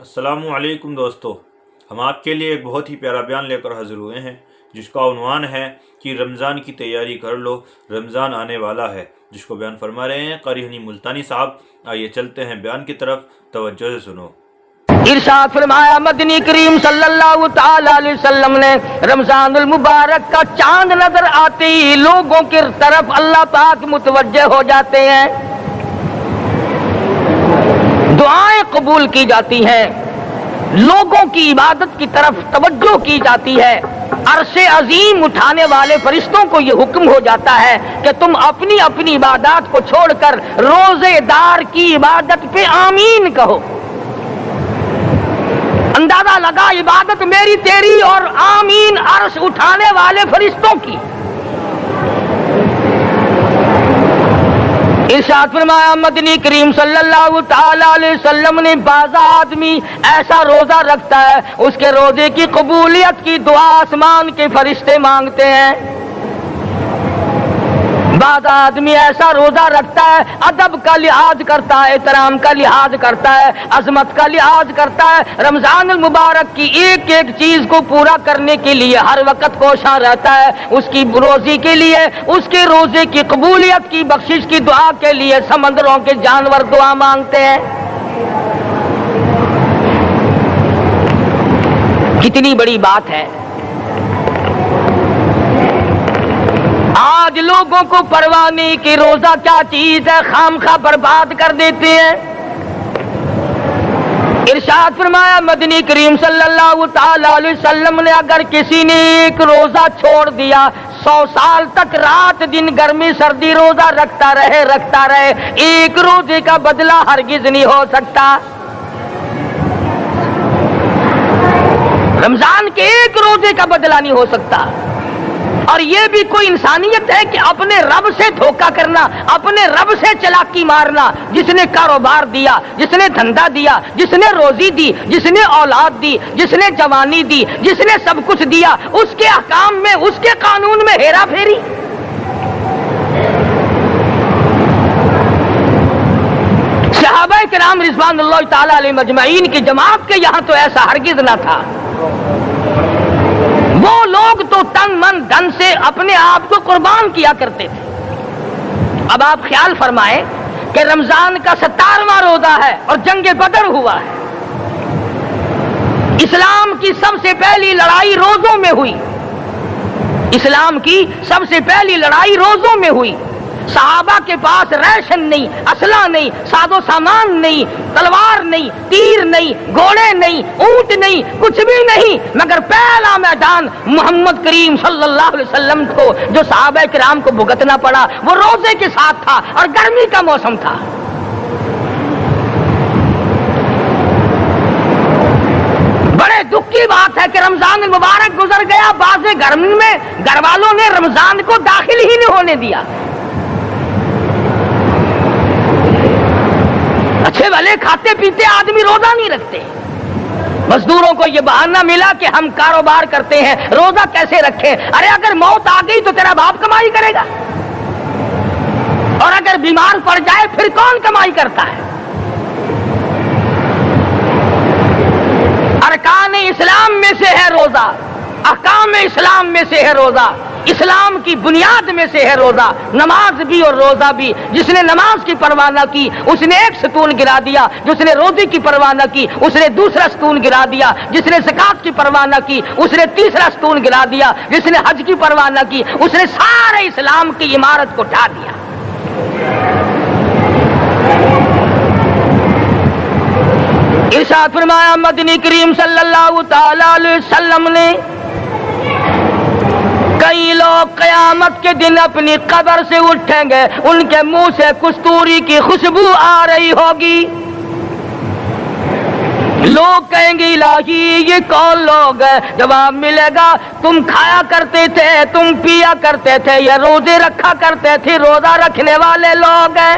السلام علیکم دوستو، ہم آپ کے لیے ایک بہت ہی پیارا بیان لے کر حاضر ہوئے ہیں جس کا عنوان ہے کہ رمضان کی تیاری کر لو، رمضان آنے والا ہے، جس کو بیان فرما رہے ہیں قاری حنی ملتانی صاحب۔ آئیے چلتے ہیں بیان کی طرف، توجہ سے سنو۔ ارشاد فرمایا مدنی کریم صلی اللہ تعالی علیہ وسلم نے رمضان المبارک کا چاند نظر آتے ہی لوگوں کی طرف اللہ پاک متوجہ ہو جاتے ہیں، دعائیں قبول کی جاتی ہیں، لوگوں کی عبادت کی طرف توجہ کی جاتی ہے۔ عرش عظیم اٹھانے والے فرشتوں کو یہ حکم ہو جاتا ہے کہ تم اپنی اپنی عبادات کو چھوڑ کر روزے دار کی عبادت پہ آمین کہو۔ اندازہ لگا عبادت میری تیری اور آمین عرش اٹھانے والے فرشتوں کی۔ ارشاد فرمایا مدنی کریم صلی اللہ تعالی علیہ وسلم نے بعض آدمی ایسا روزہ رکھتا ہے اس کے روزے کی قبولیت کی دعا آسمان کے فرشتے مانگتے ہیں۔ بعض آدمی ایسا روزہ رکھتا ہے، ادب کا لحاظ کرتا ہے، احترام کا لحاظ کرتا ہے، عظمت کا لحاظ کرتا ہے، رمضان المبارک کی ایک ایک چیز کو پورا کرنے کے لیے ہر وقت کوشاں رہتا ہے، اس کی روزی کے لیے، اس کے روزے کی قبولیت کی بخشش کی دعا کے لیے سمندروں کے جانور دعا مانگتے ہیں۔ کتنی بڑی بات ہے، آج لوگوں کو پرواہ نہیں کہ روزہ کیا چیز ہے، خام خواہ برباد کر دیتے ہیں۔ ارشاد فرمایا مدنی کریم صلی اللہ تعالی علیہ وسلم نے اگر کسی نے ایک روزہ چھوڑ دیا، 100 سال تک رات دن گرمی سردی روزہ رکھتا رہے، ایک روزے کا بدلہ ہرگز نہیں ہو سکتا۔ رمضان کے ایک روزے کا بدلہ نہیں ہو سکتا۔ اور یہ بھی کوئی انسانیت ہے کہ اپنے رب سے دھوکہ کرنا، اپنے رب سے چلاکی مارنا؟ جس نے کاروبار دیا، جس نے دھندا دیا، جس نے روزی دی، جس نے اولاد دی، جس نے جوانی دی، جس نے سب کچھ دیا، اس کے احکام میں، اس کے قانون میں ہیرا پھیری۔ صحابہ کرام رضوان اللہ تعالی علیہ مجمعین کی جماعت کے یہاں تو ایسا ہرگز نہ تھا۔ وہ لوگ تو تن من دھن سے اپنے آپ کو قربان کیا کرتے تھے۔ اب آپ خیال فرمائیں کہ رمضان کا 17واں روزہ ہے اور جنگ بدر ہوا ہے۔ اسلام کی سب سے پہلی لڑائی روزوں میں ہوئی، اسلام کی سب سے پہلی لڑائی روزوں میں ہوئی۔ صحابہ کے پاس ریشن نہیں، اسلحہ نہیں، ساز و سامان نہیں، تلوار نہیں، تیر نہیں، گھوڑے نہیں، اونٹ نہیں، کچھ بھی نہیں، مگر پہلا میدان محمد کریم صلی اللہ علیہ وسلم کو جو صحابہ کرام کو بھگتنا پڑا وہ روزے کے ساتھ تھا اور گرمی کا موسم تھا۔ بڑے دکھ کی بات ہے کہ رمضان المبارک گزر گیا، بعض گھر میں گھر والوں نے رمضان کو داخل ہی نہیں ہونے دیا۔ اچھے بھلے کھاتے پیتے آدمی روزہ نہیں رکھتے، مزدوروں کو یہ بہانہ ملا کہ ہم کاروبار کرتے ہیں، روزہ کیسے رکھیں؟ ارے اگر موت آ گئی تو تیرا باپ کمائی کرے گا، اور اگر بیمار پڑ جائے پھر کون کمائی کرتا ہے؟ ارکان اسلام میں سے ہے روزہ، احکام اسلام میں سے ہے روزہ، اسلام کی بنیاد میں سے ہے روزہ، نماز بھی اور روزہ بھی۔ جس نے نماز کی پرواہ نہ کی اس نے ایک ستون گرا دیا، جس نے روزے کی پرواہ نہ کی اس نے دوسرا ستون گرا دیا، جس نے زکات کی پرواہ نہ کی اس نے تیسرا ستون گرا دیا، جس نے حج کی پرواہ نہ کی اس نے سارے اسلام کی عمارت کو ڈھا دیا۔ ارشاد فرمایا مدنی کریم صلی اللہ تعالی علیہ وسلم نے کئی لوگ قیامت کے دن اپنی قبر سے اٹھیں گے، ان کے منہ سے کستوری کی خوشبو آ رہی ہوگی۔ لوگ کہیں گے الہی یہ کون لوگ ہیں؟ جواب ملے گا تم کھایا کرتے تھے، تم پیا کرتے تھے، یہ روزے رکھا کرتے تھے، روزہ رکھنے والے لوگ ہیں۔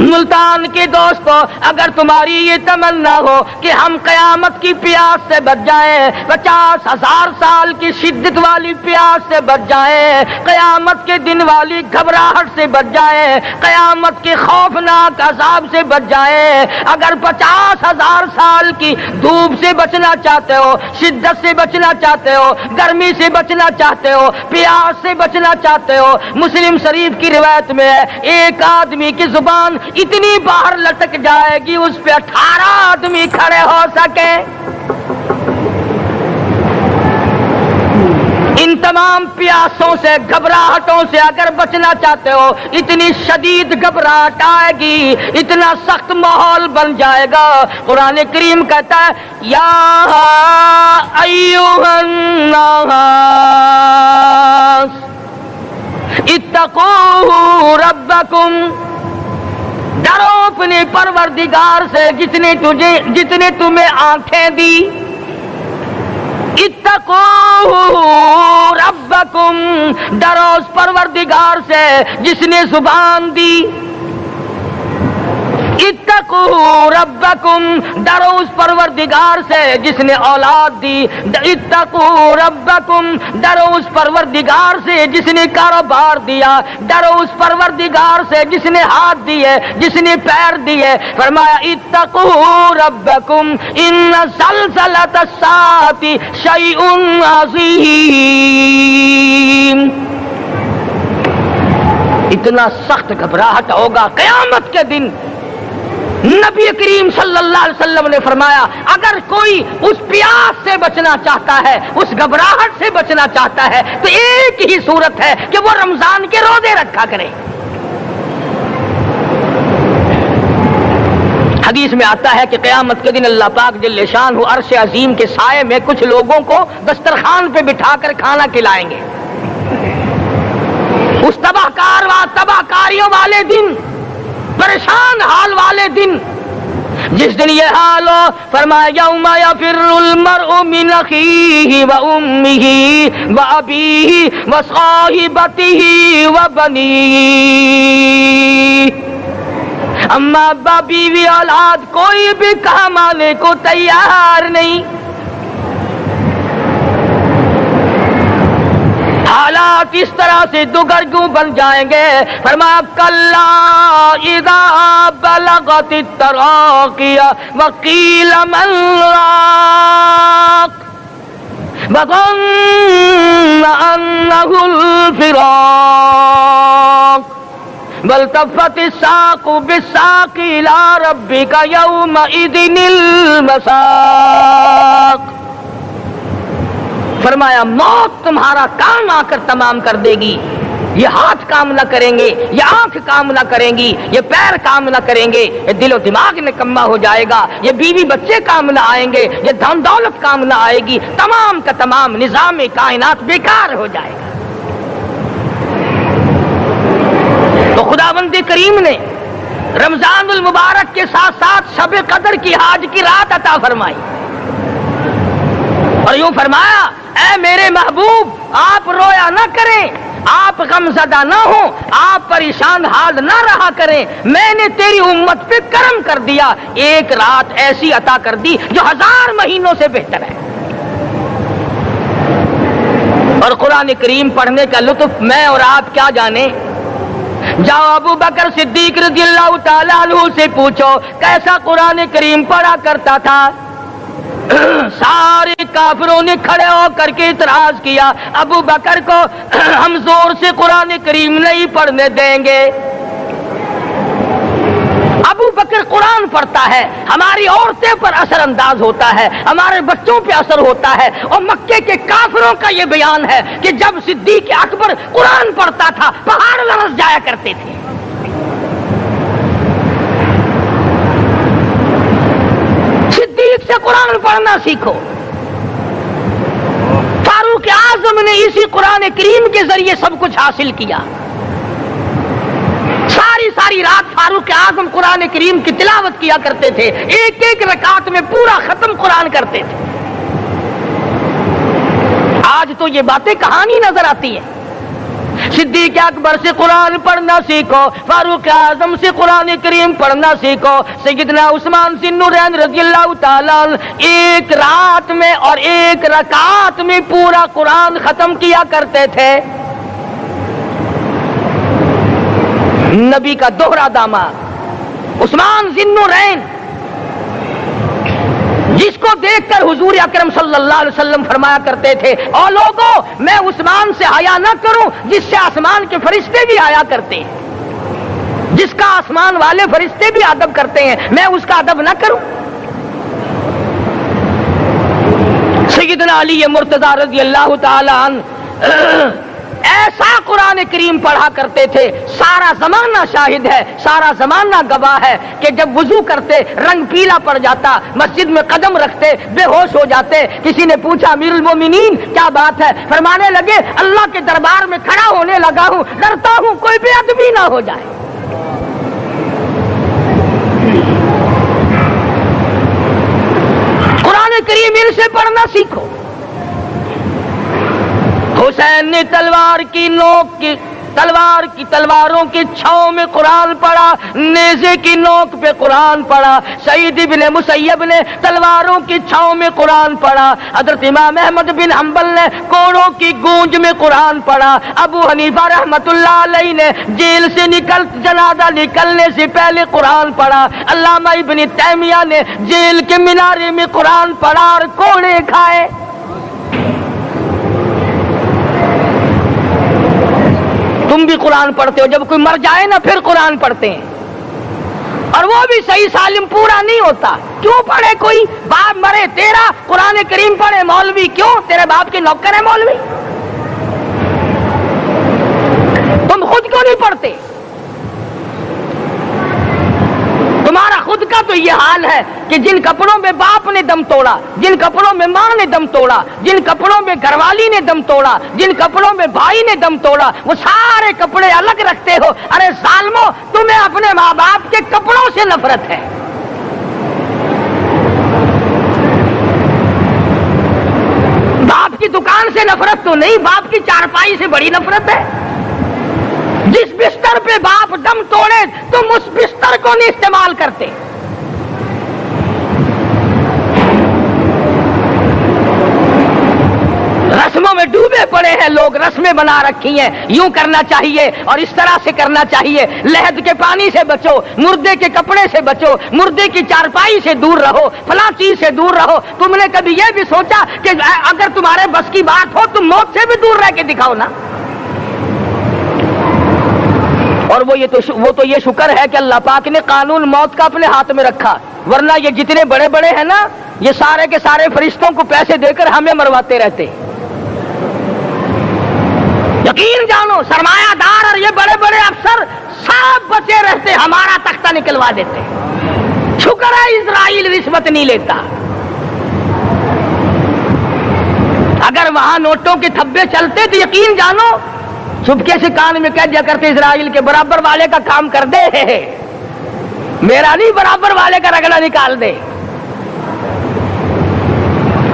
ملتان کے دوستو، اگر تمہاری یہ تمنا ہو کہ ہم قیامت کی پیاس سے بچ جائیں، 50,000 سال کی شدت والی پیاس سے بچ جائیں، قیامت کے دن والی گھبراہٹ سے بچ جائیں، قیامت کے خوفناک عذاب سے بچ جائیں، اگر 50,000 سال کی دھوپ سے بچنا چاہتے ہو، شدت سے بچنا چاہتے ہو، گرمی سے بچنا چاہتے ہو، پیاس سے بچنا چاہتے ہو، مسلم شریف کی روایت میں ہے ایک آدمی کی زبان اتنی باہر لٹک جائے گی اس پہ 18 آدمی کھڑے ہو سکے۔ ان تمام پیاسوں سے، گھبراہٹوں سے اگر بچنا چاہتے ہو، اتنی شدید گھبراہٹ آئے گی، اتنا سخت ماحول بن جائے گا، قرآن کریم کہتا ہے یا ایھا الناس اتقوا ربکم، ڈرو اپنے پروردگار سے جتنے تمہیں آنکھیں دی، اتقوا ربکم، ڈرو اس پروردگار سے جس نے زبان دی، اتقوا ربکم، ڈرو اس پروردگار سے جس نے اولاد دی، اتقوا ربکم، ڈرو اس پروردگار سے جس نے کاروبار دیا، ڈرو اس پروردگار سے جس نے ہاتھ دیے، جس نے پیر دیے، فرمایا اتقوا ربکم ان زلزلۃ الساعۃ شیء عظیم، اتنا سخت گھبراہٹ ہوگا قیامت کے دن۔ نبی کریم صلی اللہ علیہ وسلم نے فرمایا اگر کوئی اس پیاس سے بچنا چاہتا ہے، اس گھبراہٹ سے بچنا چاہتا ہے، تو ایک ہی صورت ہے کہ وہ رمضان کے روزے رکھا کرے۔ حدیث میں آتا ہے کہ قیامت کے دن اللہ پاک جل شانہ عرش عظیم کے سائے میں کچھ لوگوں کو دسترخوان پہ بٹھا کر کھانا کھلائیں گے۔ اس تباہ کاریوں والے دن، پریشان حال والے دن، جس دن یہ حال ہو، فرمایا یوم یفر المرء من اخیہ وامہ وابیہ وصاحبتہ وبنیہ، اما ابا بیوی اولاد کوئی بھی کام آنے کو تیار نہیں۔ حالات اس طرح سے دگرگوں بن جائیں گے، فرمایا کلا اذا بلغت التراقی وقیل من راق وظن انہ الفراق والتفت الساق بالساق الى ربک یومئذ المساق، فرمایا موت تمہارا کام آ کر تمام کر دے گی، یہ ہاتھ کام نہ کریں گے، یہ آنکھ کام نہ کریں گی، یہ پیر کام نہ کریں گے، یہ دل و دماغ نکما ہو جائے گا، یہ بیوی بچے کام نہ آئیں گے، یہ دھن دولت کام نہ آئے گی، تمام کا تمام نظام کائنات بیکار ہو جائے گا۔ تو خداوند کریم نے رمضان المبارک کے ساتھ ساتھ شب قدر کی حاج کی رات عطا فرمائی اور یوں فرمایا اے میرے محبوب آپ رویا نہ کریں، آپ غمزدہ نہ ہوں، آپ پریشان حال نہ رہا کریں، میں نے تیری امت پہ کرم کر دیا، ایک رات ایسی عطا کر دی جو 1000 مہینوں سے بہتر ہے۔ اور قرآن کریم پڑھنے کا لطف میں اور آپ کیا جانیں، جاؤ ابو بکر صدیق رضی اللہ تعالیٰ عنہ سے پوچھو کیسا قرآن کریم پڑھا کرتا تھا۔ سارے کافروں نے کھڑے ہو کر کے اعتراض کیا ابو بکر کو ہم زور سے قرآن کریم نہیں پڑھنے دیں گے۔ ابو بکر قرآن پڑھتا ہے، ہماری عورتیں پر اثر انداز ہوتا ہے، ہمارے بچوں پہ اثر ہوتا ہے، اور مکے کے کافروں کا یہ بیان ہے کہ جب صدیق اکبر قرآن پڑھتا تھا پہاڑ لرز جایا کرتے تھے۔ صدیق سے قرآن پڑھنا سیکھو۔ فاروق اعظم نے اسی قرآن کریم کے ذریعے سب کچھ حاصل کیا۔ ساری رات فاروق اعظم قرآن کریم کی تلاوت کیا کرتے تھے، ایک ایک رکعت میں پورا ختم قرآن کرتے تھے۔ آج تو یہ باتیں کہانی نظر آتی ہیں۔ صدیق اکبر سے قرآن پڑھنا سیکھو، فاروق اعظم سے قرآن کریم پڑھنا سیکھو، سیدنا عثمان ذی النورین رضی اللہ تعالیٰ ایک رات میں اور ایک رکعت میں پورا قرآن ختم کیا کرتے تھے۔ نبی کا دوہرا داماد عثمان ذی النورین، جس کو دیکھ کر حضور اکرم صلی اللہ علیہ وسلم فرمایا کرتے تھے، او لوگوں میں عثمان سے حیا نہ کروں جس سے آسمان کے فرشتے بھی حیا کرتے ہیں، جس کا آسمان والے فرشتے بھی ادب کرتے ہیں، میں اس کا ادب نہ کروں۔ سیدنا علی مرتضی رضی اللہ تعالی عنہ ایسا قرآن کریم پڑھا کرتے تھے، سارا زمانہ شاہد ہے، سارا زمانہ گواہ ہے کہ جب وضو کرتے رنگ پیلا پڑ جاتا، مسجد میں قدم رکھتے بے ہوش ہو جاتے۔ کسی نے پوچھا امیر المومنین کیا بات ہے؟ فرمانے لگے اللہ کے دربار میں کھڑا ہونے لگا ہوں، ڈرتا ہوں کوئی بے ادبی نہ ہو جائے۔ قرآن کریم ان سے پڑھنا سیکھو۔ حسین نے تلوار کی نوک کی تلواروں کی چھاؤں میں قرآن پڑھا، نیزے کی نوک پہ قرآن پڑھا۔ سعید بن مسیب نے تلواروں کی چھاؤں میں قرآن پڑھا۔ حضرت امام احمد بن حنبل نے کوڑوں کی گونج میں قرآن پڑھا۔ ابو حنیفہ رحمت اللہ علیہ نے جیل سے جنازہ نکلنے سے پہلے قرآن پڑھا۔ علامہ ابن تیمیہ نے جیل کے مینارے میں قرآن پڑھا اور کوڑے کھائے۔ تم بھی قرآن پڑھتے ہو، جب کوئی مر جائے نا پھر قرآن پڑھتے ہیں، اور وہ بھی صحیح سالم پورا نہیں ہوتا۔ کیوں پڑھے؟ کوئی باپ مرے تیرا قرآن کریم پڑھے مولوی، کیوں؟ تیرے باپ کے نوکر ہے مولوی؟ تم خود کیوں نہیں پڑھتے؟ تمہارا خود کا تو یہ حال ہے کہ جن کپڑوں میں باپ نے دم توڑا، جن کپڑوں میں ماں نے دم توڑا، جن کپڑوں میں گھر والی نے دم توڑا، جن کپڑوں میں بھائی نے دم توڑا، وہ سارے کپڑے الگ رکھتے ہو۔ ارے ظالمو، تمہیں اپنے ماں باپ کے کپڑوں سے نفرت ہے۔ باپ کی دکان سے نفرت تو نہیں، باپ کی چارپائی سے بڑی نفرت ہے۔ جس بستر پہ باپ دم توڑے تم اس بستر کو نہیں استعمال کرتے۔ رسموں میں ڈوبے پڑے ہیں لوگ، رسمیں بنا رکھی ہیں، یوں کرنا چاہیے اور اس طرح سے کرنا چاہیے، لہد کے پانی سے بچو، مردے کے کپڑے سے بچو، مردے کی چارپائی سے دور رہو، فلاں چیز سے دور رہو۔ تم نے کبھی یہ بھی سوچا کہ اگر تمہارے بس کی بات ہو تم موت سے بھی دور رہ کے دکھاؤ نا؟ اور وہ تو یہ شکر ہے کہ اللہ پاک نے قانون موت کا اپنے ہاتھ میں رکھا، ورنہ یہ جتنے بڑے بڑے ہیں نا، یہ سارے کے سارے فرشتوں کو پیسے دے کر ہمیں مرواتے رہتے۔ یقین جانو سرمایہ دار اور یہ بڑے بڑے افسر سب بچے رہتے، ہمارا تختہ نکلوا دیتے۔ شکر ہے اسرائیل رشوت نہیں لیتا، اگر وہاں نوٹوں کے تھبے چلتے تو یقین جانو چپکے سے کان میں کہہ دیا کرتے اسرائیل کے برابر والے کا کام کر دے، میرا نہیں برابر والے کا رگڑا نکال دے۔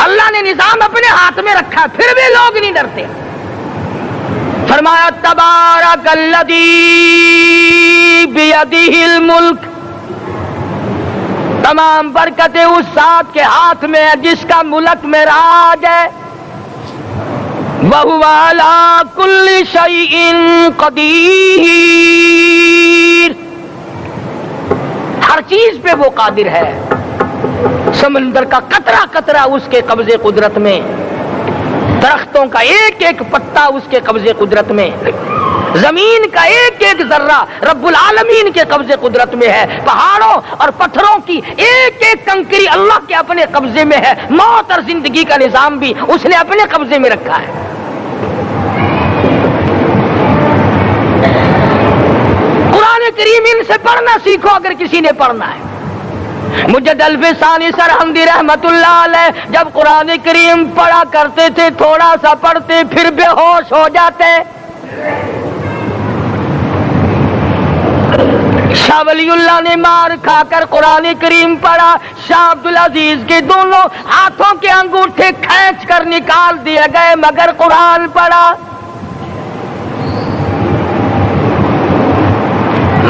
اللہ نے نظام اپنے ہاتھ میں رکھا پھر بھی لوگ نہیں ڈرتے۔ فرمایا تبارک الذی بیدہ الملک، تمام برکتیں اس ذات کے ہاتھ میں ہے جس کا ملک میں راج ہے۔ وَهُوَ عَلَى كُلِّ شَيْءٍ قَدِيرٌ، ہر چیز پہ وہ قادر ہے۔ سمندر کا قطرہ قطرہ اس کے قبضے قدرت میں، درختوں کا ایک ایک پتا اس کے قبضے قدرت میں، زمین کا ایک ایک ذرہ رب العالمین کے قبضے قدرت میں ہے، پہاڑوں اور پتھروں کی ایک ایک کنکری اللہ کے اپنے قبضے میں ہے، موت اور زندگی کا نظام بھی اس نے اپنے قبضے میں رکھا ہے۔ قرآن کریم ان سے پڑھنا سیکھو اگر کسی نے پڑھنا ہے۔ مجد الفسانی سرہندی رحمت اللہ علیہ جب قرآن کریم پڑھا کرتے تھے تھوڑا سا پڑھتے پھر بے ہوش ہو جاتے۔ شاہ ولی اللہ نے مار کھا کر قرآن کریم پڑھا، شاہ عبدالعزیز کے دونوں ہاتھوں کے انگوٹھے کھینچ کر نکال دیے گئے مگر قرآن پڑھا۔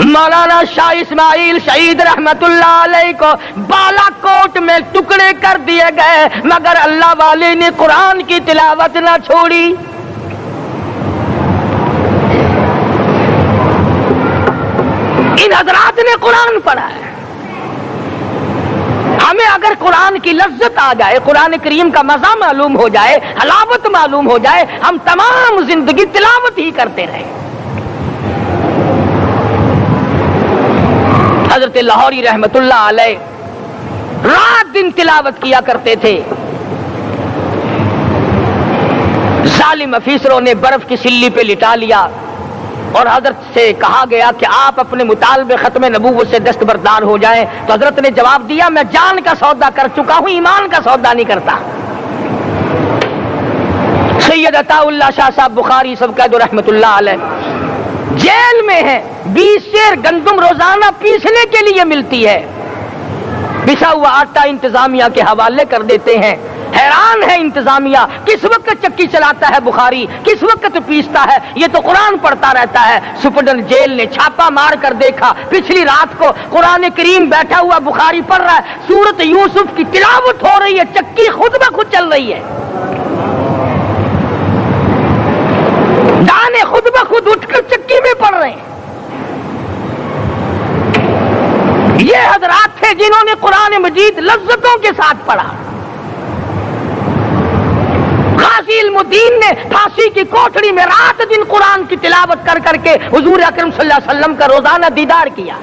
مولانا شاہ اسماعیل شہید رحمت اللہ علیہ کو بالا کوٹ میں ٹکڑے کر دیے گئے، مگر اللہ والے نے قرآن کی تلاوت نہ چھوڑی۔ ان حضرات نے قرآن پڑھا ہے۔ ہمیں اگر قرآن کی لذت آ جائے، قرآن کریم کا مزہ معلوم ہو جائے، حلاوت معلوم ہو جائے، ہم تمام زندگی تلاوت ہی کرتے رہیں۔ حضرت لاہوری رحمت اللہ علیہ رات دن تلاوت کیا کرتے تھے۔ ظالم افیسروں نے برف کی سلی پہ لٹا لیا اور حضرت سے کہا گیا کہ آپ اپنے مطالبے ختم نبوت سے دستبردار ہو جائیں، تو حضرت نے جواب دیا میں جان کا سودا کر چکا ہوں، ایمان کا سودا نہیں کرتا۔ سید عطا اللہ شاہ صاحب بخاری سب قید رحمت اللہ علیہ جیل میں ہیں، 20 سیر گندم روزانہ پیسنے کے لیے ملتی ہے، پسا ہوا آٹا انتظامیہ کے حوالے کر دیتے ہیں۔ حیران ہے انتظامیہ، کس وقت چکی چلاتا ہے بخاری، کس وقت پیستا ہے، یہ تو قرآن پڑھتا رہتا ہے۔ سپرڈنٹ جیل نے چھاپا مار کر دیکھا، پچھلی رات کو قرآن کریم بیٹھا ہوا بخاری پڑھ رہا ہے، سورت یوسف کی تلاوت ہو رہی ہے، چکی خود بخود چل رہی ہے، دانے خود بخود اٹھ کر چکی میں پڑھ رہے ہیں۔ یہ حضرات تھے جنہوں نے قرآن مجید لذتوں کے ساتھ پڑھا۔ غازی علم الدین نے پھانسی کی کوٹڑی میں رات دن قرآن کی تلاوت کر کر کے حضور اکرم صلی اللہ علیہ وسلم کا روزانہ دیدار کیا۔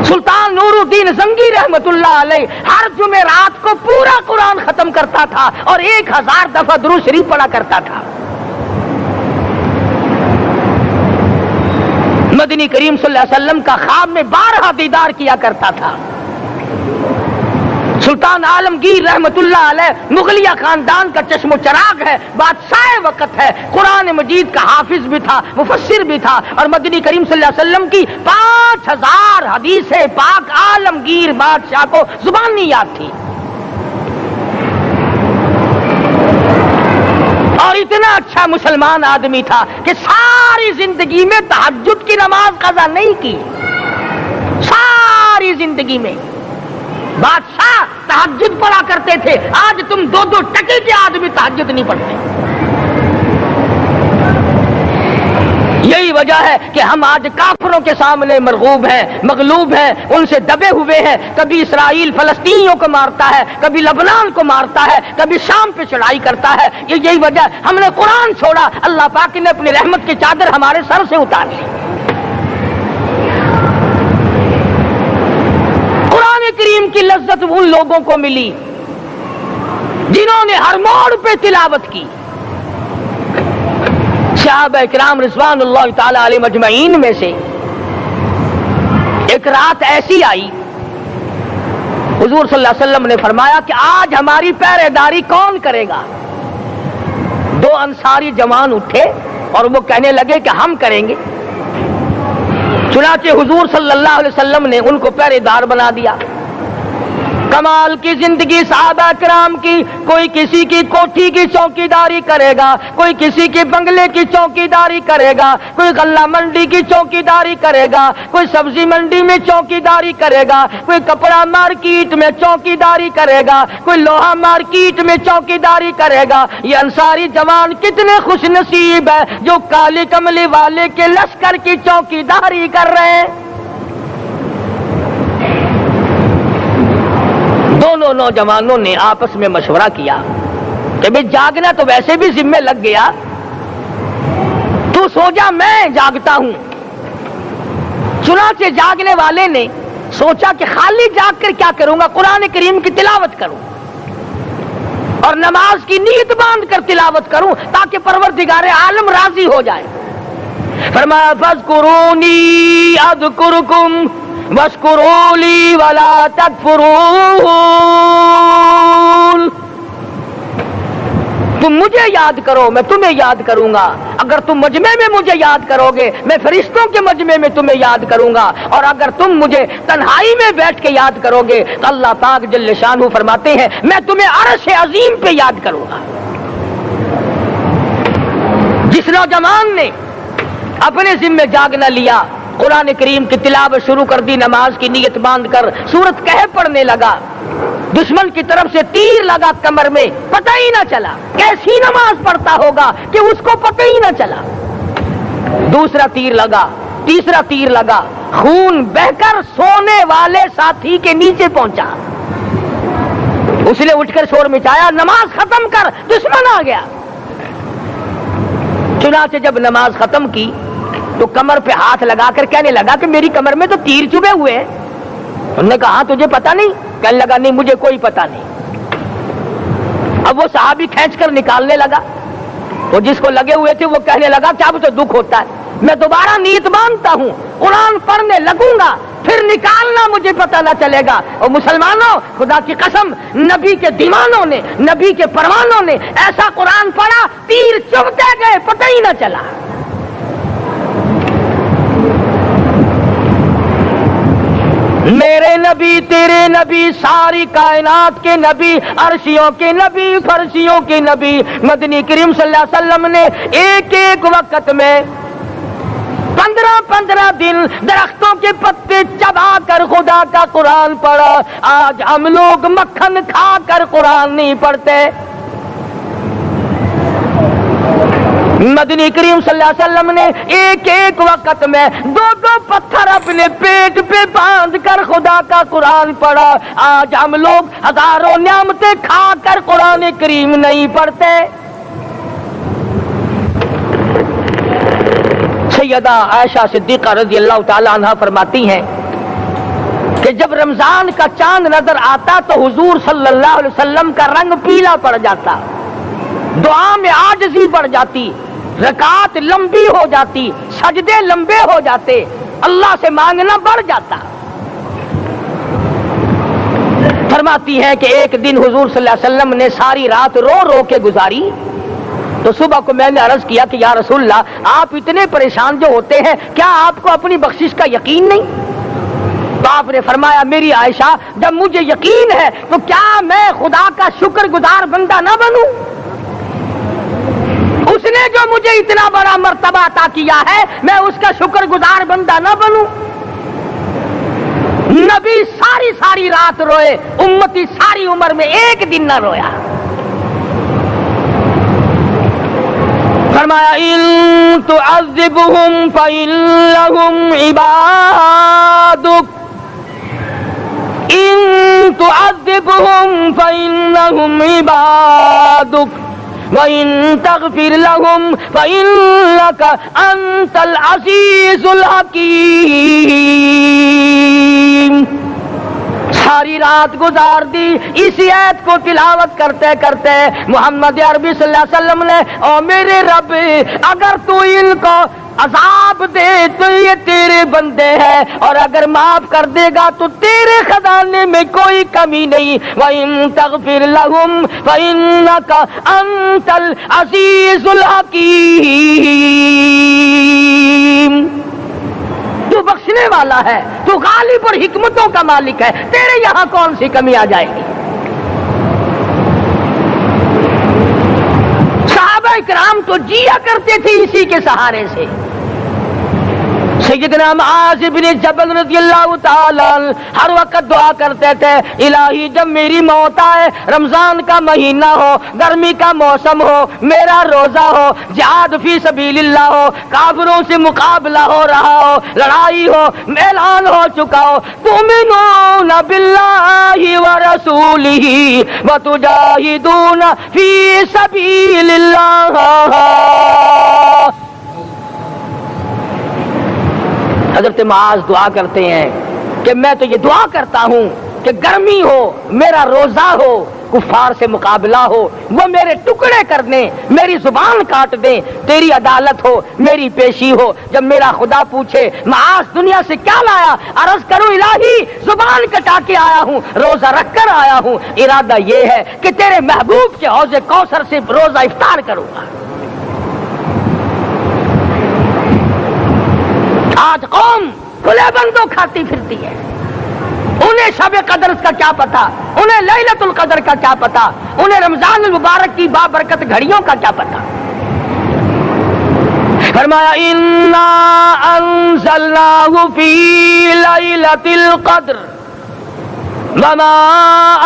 سلطان نور الدین زنگی رحمت اللہ علیہ ہر جمعرات کو پورا قرآن ختم کرتا تھا اور 1000 دفعہ درود شریف پڑھا کرتا تھا۔ مدنی کریم صلی اللہ علیہ وسلم کا خواب میں 12 دیدار کیا کرتا تھا۔ سلطان عالمگیر رحمت اللہ علیہ مغلیہ خاندان کا چشم و چراغ ہے، بادشاہ وقت ہے، قرآن مجید کا حافظ بھی تھا، مفسر بھی تھا، اور مدنی کریم صلی اللہ علیہ وسلم کی 5000 حدیث پاک عالمگیر بادشاہ کو زبانی یاد تھی۔ اور اتنا اچھا مسلمان آدمی تھا کہ ساری زندگی میں تہجد کی نماز قضا نہیں کی، ساری زندگی میں۔ بادشاہ تہجد پڑھا کرتے تھے، آج تم 2 ٹکے کے آدمی تہجد نہیں پڑھتے۔ یہی وجہ ہے کہ ہم آج کافروں کے سامنے مرغوب ہیں، مغلوب ہیں، ان سے دبے ہوئے ہیں۔ کبھی اسرائیل فلسطینیوں کو مارتا ہے، کبھی لبنان کو مارتا ہے، کبھی شام پہ چڑھائی کرتا ہے۔ یہی وجہ ہے ہم نے قرآن چھوڑا، اللہ پاک نے اپنی رحمت کی چادر ہمارے سر سے اتار لی۔ قرآن کریم کی لذت ان لوگوں کو ملی جنہوں نے ہر موڑ پہ تلاوت کی۔ صحابہ کرام رضوان اللہ تعالی علیہ مجمعین میں سے ایک رات ایسی آئی، حضور صلی اللہ علیہ وسلم نے فرمایا کہ آج ہماری پہرے داری کون کرے گا؟ 2 انصاری جوان اٹھے اور وہ کہنے لگے کہ ہم کریں گے۔ چنانچہ حضور صلی اللہ علیہ وسلم نے ان کو پہرے دار بنا دیا۔ کمال کی زندگی صحابہ کرام کی، کوئی کسی کی کوٹھی کی چوکیداری کرے گا، کوئی کسی کے بنگلے کی چوکیداری کرے گا، کوئی غلہ منڈی کی چوکیداری کرے گا، کوئی سبزی منڈی میں چوکیداری کرے گا، کوئی کپڑا مارکیٹ میں چوکیداری کرے گا، کوئی لوہا مارکیٹ میں چوکیداری کرے گا۔ یہ انصاری جوان کتنے خوش نصیب ہے جو کالی کملی والے کے لشکر کی چوکیداری کر رہے ہیں۔ دونوں نوجوانوں نے آپس میں مشورہ کیا کہ بھئی جاگنا تو ویسے بھی ذمہ لگ گیا، تو سو جا میں جاگتا ہوں۔ چنانچہ جاگنے والے نے سوچا کہ خالی جاگ کر کیا کروں گا، قرآن کریم کی تلاوت کروں اور نماز کی نیت باندھ کر تلاوت کروں تاکہ پروردگار عالم راضی ہو جائے۔ فرمایا فاذکرونی اذکرکم واشکروا لی ولا تکفرون، تم مجھے یاد کرو میں تمہیں یاد کروں گا، اگر تم مجمع میں مجھے یاد کرو گے میں فرشتوں کے مجمع میں تمہیں یاد کروں گا، اور اگر تم مجھے تنہائی میں بیٹھ کے یاد کرو گے تو اللہ پاک جل شانہ فرماتے ہیں میں تمہیں عرش عظیم پہ یاد کروں گا۔ جس نوجوان نے اپنے ذمہ جاگ نہ لیا، قرآن کریم کی تلاوت شروع کر دی، نماز کی نیت باندھ کر سورت کہف پڑھنے لگا، دشمن کی طرف سے تیر لگا کمر میں، پتہ ہی نہ چلا، کیسی نماز پڑھتا ہوگا کہ اس کو پتہ ہی نہ چلا، دوسرا تیر لگا، تیسرا تیر لگا، خون بہ کر سونے والے ساتھی کے نیچے پہنچا، اس نے اٹھ کر شور مچایا، نماز ختم کر، دشمن آ گیا۔ چنانچہ جب نماز ختم کی تو کمر پہ ہاتھ لگا کر کہنے لگا کہ میری کمر میں تو تیر چبھے ہوئے ہیں۔ انہوں نے کہا تجھے پتا نہیں؟ کہنے لگا نہیں مجھے کوئی پتا نہیں۔ اب وہ صحابی کھینچ کر نکالنے لگا، وہ جس کو لگے ہوئے تھے وہ کہنے لگا کہ اب تو دکھ ہوتا ہے، میں دوبارہ نیت باندھتا ہوں، قرآن پڑھنے لگوں گا، پھر نکالنا مجھے پتہ نہ چلے گا۔ اور مسلمانوں، خدا کی قسم، نبی کے دیوانوں نے، نبی کے پروانوں نے ایسا قرآن پڑھا، تیر چبھتے گئے، پتہ ہی نہ چلا۔ میرے نبی، تیرے نبی، ساری کائنات کے نبی، عرشیوں کے نبی، فرشیوں کے نبی، مدنی کریم صلی اللہ علیہ وسلم نے ایک ایک وقت میں 15 دن درختوں کے پتے چبا کر خدا کا قرآن پڑھا۔ آج ہم لوگ مکھن کھا کر قرآن نہیں پڑھتے۔ مدنی کریم صلی اللہ علیہ وسلم نے ایک ایک وقت میں 2 پتھر اپنے پیٹ پہ باندھ کر خدا کا قرآن پڑھا۔ آج ہم لوگ ہزاروں نعمتیں کھا کر قرآن کریم نہیں پڑھتے۔ سیدہ عائشہ صدیقہ رضی اللہ تعالی عنہا فرماتی ہیں کہ جب رمضان کا چاند نظر آتا تو حضور صلی اللہ علیہ وسلم کا رنگ پیلا پڑ جاتا، دعا میں عاجزی بڑھ جاتی، رکعت لمبی ہو جاتی، سجدے لمبے ہو جاتے، اللہ سے مانگنا بڑھ جاتا۔ فرماتی ہے کہ ایک دن حضور صلی اللہ علیہ وسلم نے ساری رات رو رو کے گزاری، تو صبح کو میں نے عرض کیا کہ یا رسول اللہ، آپ اتنے پریشان جو ہوتے ہیں، کیا آپ کو اپنی بخشش کا یقین نہیں؟ تو آپ نے فرمایا میری عائشہ، جب مجھے یقین ہے تو کیا میں خدا کا شکر گزار بندہ نہ بنوں؟ اس نے جو مجھے اتنا بڑا مرتبہ عطا کیا ہے، میں اس کا شکر گزار بندہ نہ بنوں؟ نبی ساری رات روئے، امتی ساری عمر میں ایک دن نہ رویا۔ فرمایا ان تعذبهم فإنهم عبادك، ان تعذبهم فإنهم عبادك وَإِن تَغْفِرْ لَهُمْ فَإِنَّكَ أَنْتَ الْعَزِيزُ الْحَكِيمُ۔ ساری رات گزار دی اسی آیت کو تلاوت کرتے کرتے۔ محمد عربی صلی اللہ علیہ وسلم نے، او میرے رب، اگر تو ان کو عذاب دے تو یہ تیرے بندے ہیں، اور اگر معاف کر دے گا تو تیرے خزانے میں کوئی کمی نہیں۔ وَإِن تَغْفِرْ لَهُمْ فَإِنَّكَ أَنْتَ الْعَزِيزُ الْحَكِيمُ۔ تو بخشنے والا ہے، تو غالب اور حکمتوں کا مالک ہے، تیرے یہاں کون سی کمی آ جائے گی؟ صحابہ کرام تو جیا کرتے تھے اسی کے سہارے سے۔ سیدنا معاذ بن جبل رضی اللہ تعالیٰ ہر وقت دعا کرتے تھے، الہی جب میری موت آئے، رمضان کا مہینہ ہو، گرمی کا موسم ہو، میرا روزہ ہو، جہاد فی سبیل اللہ ہو، کافروں سے مقابلہ ہو رہا ہو، لڑائی ہو، اعلان ہو چکا ہو، تؤمنون باللہ ورسولہ وتجاہدون فی سبیل اللہ۔ حضرت معاذ دعا کرتے ہیں کہ میں تو یہ دعا کرتا ہوں کہ گرمی ہو، میرا روزہ ہو، کفار سے مقابلہ ہو، وہ میرے ٹکڑے کر دیں، میری زبان کاٹ دیں، تیری عدالت ہو، میری پیشی ہو۔ جب میرا خدا پوچھے معاذ دنیا سے کیا لایا، عرض کروں الہی زبان کٹا کے آیا ہوں، روزہ رکھ کر آیا ہوں، ارادہ یہ ہے کہ تیرے محبوب کے حوض کوثر سے روزہ افطار کروں گا۔ آج قوم کھلے بندوں کھاتی پھرتی ہے، انہیں شب قدر کا کیا پتا، انہیں لیلۃ القدر کا کیا پتا، انہیں رمضان المبارک کی بابرکت گھڑیوں کا کیا پتا۔ فرمایا انا انزلناہ فی لیلۃ القدر وما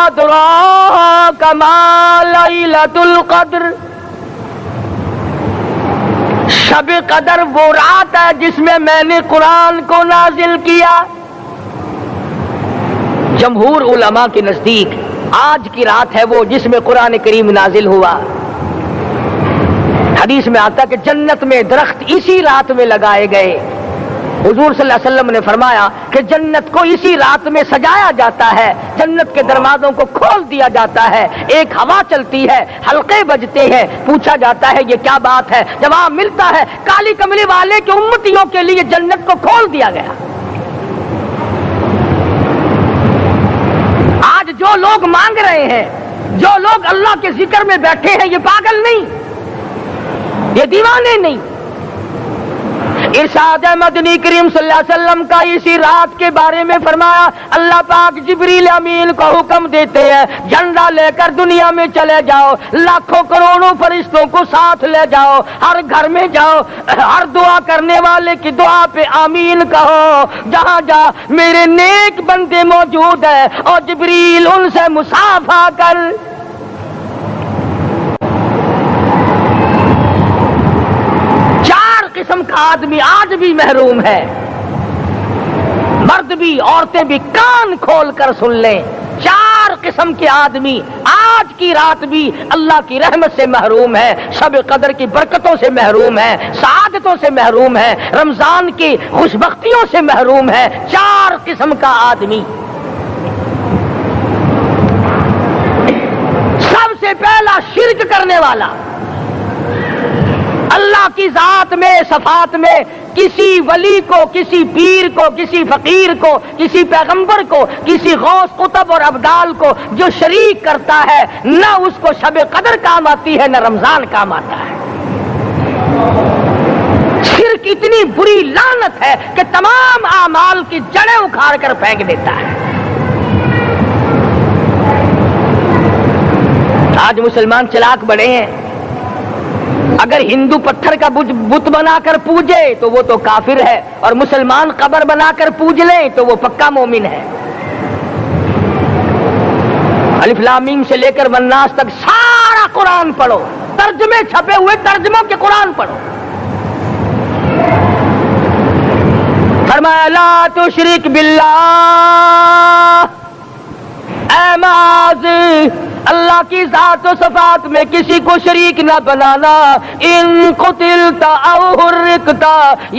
ادراک ما لیلۃ القدر. شب قدر وہ رات ہے جس میں نے قرآن کو نازل کیا. جمہور علماء کے نزدیک آج کی رات ہے وہ جس میں قرآن کریم نازل ہوا. حدیث میں آتا کہ جنت میں درخت اسی رات میں لگائے گئے. حضور صلی اللہ علیہ وسلم نے فرمایا کہ جنت کو اسی رات میں سجایا جاتا ہے, جنت کے دروازوں کو کھول دیا جاتا ہے, ایک ہوا چلتی ہے, حلقے بجتے ہیں, پوچھا جاتا ہے یہ کیا بات ہے, جواب ملتا ہے کالی کملی والے کے امتیوں کے لیے جنت کو کھول دیا گیا. آج جو لوگ مانگ رہے ہیں, جو لوگ اللہ کے ذکر میں بیٹھے ہیں, یہ پاگل نہیں, یہ دیوانے نہیں. ارشاد مدنی کریم صلی اللہ علیہ وسلم کا اسی رات کے بارے میں فرمایا اللہ پاک جبریل امین کو حکم دیتے ہیں جھنڈا لے کر دنیا میں چلے جاؤ, لاکھوں کروڑوں فرشتوں کو ساتھ لے جاؤ, ہر گھر میں جاؤ, ہر دعا کرنے والے کی دعا پہ آمین کہو, جہاں جا میرے نیک بندے موجود ہیں اور جبریل ان سے مصافحہ کر. قسم کا آدمی آج بھی محروم ہے, مرد بھی عورتیں بھی کان کھول کر سن لیں. 4 قسم کے آدمی آج کی رات بھی اللہ کی رحمت سے محروم ہے, شب قدر کی برکتوں سے محروم ہے, سعادتوں سے محروم ہے, رمضان کی خوشبختیوں سے محروم ہے. 4 قسم کا آدمی. سب سے پہلا شرک کرنے والا, اللہ کی ذات میں صفات میں کسی ولی کو, کسی پیر کو, کسی فقیر کو, کسی پیغمبر کو, کسی غوث قطب اور ابدال کو جو شریک کرتا ہے, نہ اس کو شب قدر کام آتی ہے, نہ رمضان کام آتا ہے. شرک اتنی بری لعنت ہے کہ تمام اعمال کی جڑیں اکھاڑ کر پھینک دیتا ہے. آج مسلمان چلاک بڑے ہیں, اگر ہندو پتھر کا بت بنا کر پوجے تو وہ تو کافر ہے, اور مسلمان قبر بنا کر پوج لیں تو وہ پکا مومن ہے. الف لام میم سے لے کر والناس تک سارا قرآن پڑھو, ترجمے چھپے ہوئے ترجموں کے قرآن پڑھو. فرمایا لا تشرک باللہ, اے معاذ اللہ کی ذات و صفات میں کسی کو شریک نہ بنانا. ان قتلت او حرقت,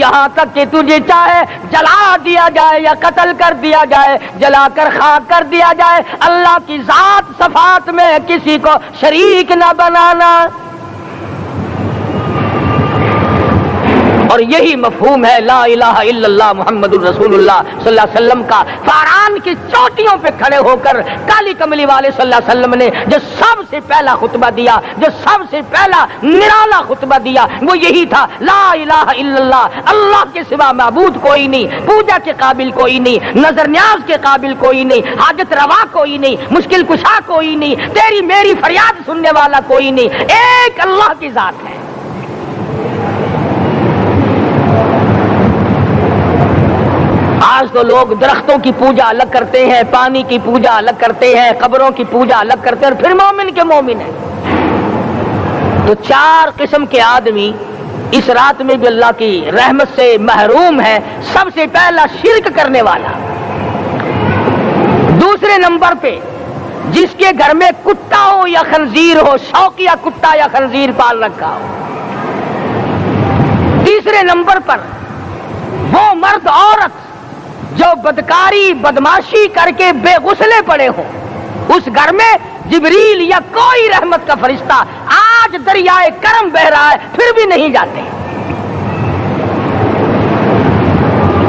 یہاں تک کہ تجھے چاہے جلا دیا جائے یا قتل کر دیا جائے, جلا کر خاک کر دیا جائے, اللہ کی ذات صفات میں کسی کو شریک نہ بنانا. اور یہی مفہوم ہے لا الہ الا اللہ محمد الرسول اللہ صلی اللہ علیہ وسلم کا. فاران کی چوٹیوں پہ کھڑے ہو کر کالی کملی والے صلی اللہ علیہ وسلم نے جو سب سے پہلا خطبہ دیا, جو سب سے پہلا نرالا خطبہ دیا, وہ یہی تھا لا الہ الا اللہ, اللہ کے سوا معبود کوئی نہیں, پوجا کے قابل کوئی نہیں, نظر نیاز کے قابل کوئی نہیں, حاجت روا کوئی نہیں, مشکل کشا کوئی نہیں, تیری میری فریاد سننے والا کوئی نہیں, ایک اللہ کی ذات ہے. آج تو لوگ درختوں کی پوجا الگ کرتے ہیں, پانی کی پوجا الگ کرتے ہیں, قبروں کی پوجا الگ کرتے ہیں, اور پھر مومن کے مومن ہیں. تو 4 قسم کے آدمی اس رات میں بھی اللہ کی رحمت سے محروم ہے. سب سے پہلا شرک کرنے والا. دوسرے نمبر پہ جس کے گھر میں کتا ہو یا خنزیر ہو, شوقیہ کتا یا خنزیر پال رکھا ہو. تیسرے نمبر پر وہ مرد عورت جو بدکاری بدماشی کر کے بے غسلے پڑے ہوں, اس گھر میں جبریل یا کوئی رحمت کا فرشتہ آج دریائے کرم بہ رہا ہے پھر بھی نہیں جاتے.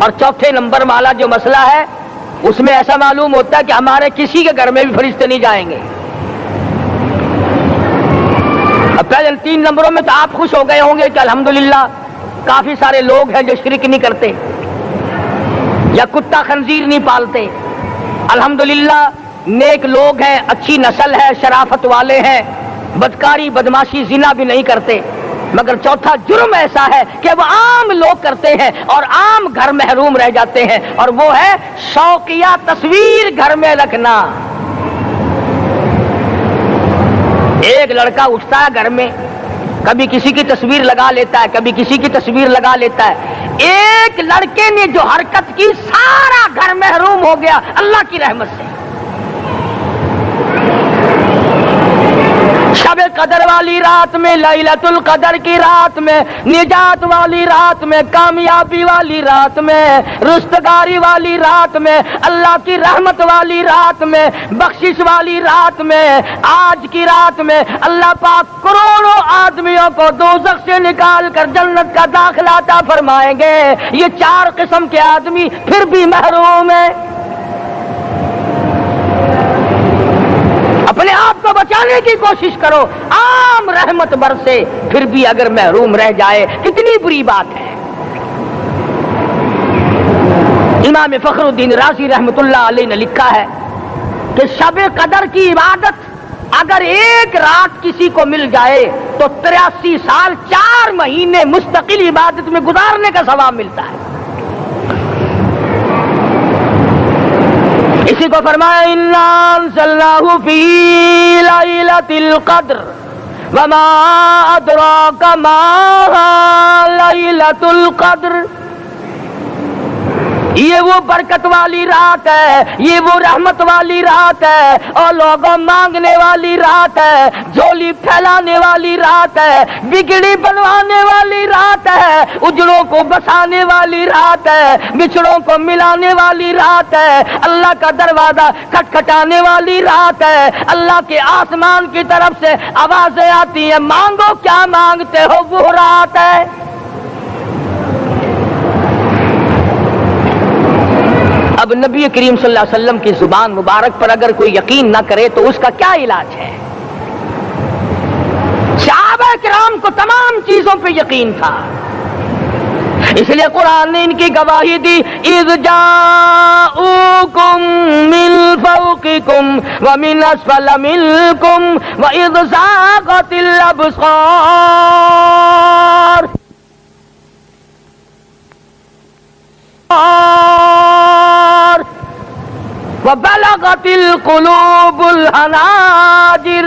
اور چوتھے نمبر والا جو مسئلہ ہے اس میں ایسا معلوم ہوتا ہے کہ ہمارے کسی کے گھر میں بھی فرشتے نہیں جائیں گے. اب پہلے 3 نمبروں میں تو آپ خوش ہو گئے ہوں گے کہ الحمدللہ کافی سارے لوگ ہیں جو شرک نہیں کرتے یا کتا خنزیر نہیں پالتے, الحمدللہ نیک لوگ ہیں, اچھی نسل ہے, شرافت والے ہیں, بدکاری بدماشی زنا بھی نہیں کرتے. مگر چوتھا جرم ایسا ہے کہ وہ عام لوگ کرتے ہیں اور عام گھر محروم رہ جاتے ہیں، اور وہ ہے شوقیہ تصویر گھر میں رکھنا۔ ایک لڑکا اٹھتا ہے گھر میں، کبھی کسی کی تصویر لگا لیتا ہے، کبھی کسی کی تصویر لگا لیتا ہے۔ ایک لڑکے نے جو حرکت کی سارا گھر محروم ہو گیا اللہ کی رحمت سے۔ شب قدر والی رات میں، لیلۃ القدر کی رات میں، نجات والی رات میں، کامیابی والی رات میں، رستگاری والی رات میں، اللہ کی رحمت والی رات میں، بخشش والی رات میں، آج کی رات میں اللہ پاک کروڑوں آدمیوں کو دوزخ سے نکال کر جنت کا داخلہ عطا فرمائیں گے۔ یہ چار قسم کے آدمی پھر بھی محروم ہیں۔ اپنے آپ کو بچانے کی کوشش کرو، عام رحمت برسے پھر بھی اگر محروم رہ جائے کتنی بری بات ہے۔ امام فخر الدین رازی رحمت اللہ علیہ نے لکھا ہے کہ شب قدر کی عبادت اگر ایک رات کسی کو مل جائے تو 83 سال 4 مہینے مستقل عبادت میں گزارنے کا ثواب ملتا ہے۔ اسی کو فرمایا اِنَّا أَنزَلْنَاهُ فِي لَيْلَةِ الْقَدْرِ وَمَا أَدْرَاكَ مَا لَيْلَةُ الْقَدْرِ۔ یہ وہ برکت والی رات ہے، یہ وہ رحمت والی رات ہے، اور لوگوں مانگنے والی رات ہے، جھولی پھیلانے والی رات ہے، بگڑی بنوانے والی رات ہے، اجڑوں کو بسانے والی رات ہے، بچھڑوں کو ملانے والی رات ہے، اللہ کا دروازہ کھٹکھٹانے والی رات ہے، اللہ کے آسمان کی طرف سے آوازیں آتی ہیں مانگو کیا مانگتے ہو، وہ رات ہے۔ اب نبی کریم صلی اللہ علیہ وسلم کی زبان مبارک پر اگر کوئی یقین نہ کرے تو اس کا کیا علاج ہے؟ صحابہ کرام کو تمام چیزوں پہ یقین تھا، اس لیے قرآن نے ان کی گواہی دی اذ جاءوکم من فوقکم ومن اسفل منکم واذ زاغت الابصار وبلغت القلوب الحناجر۔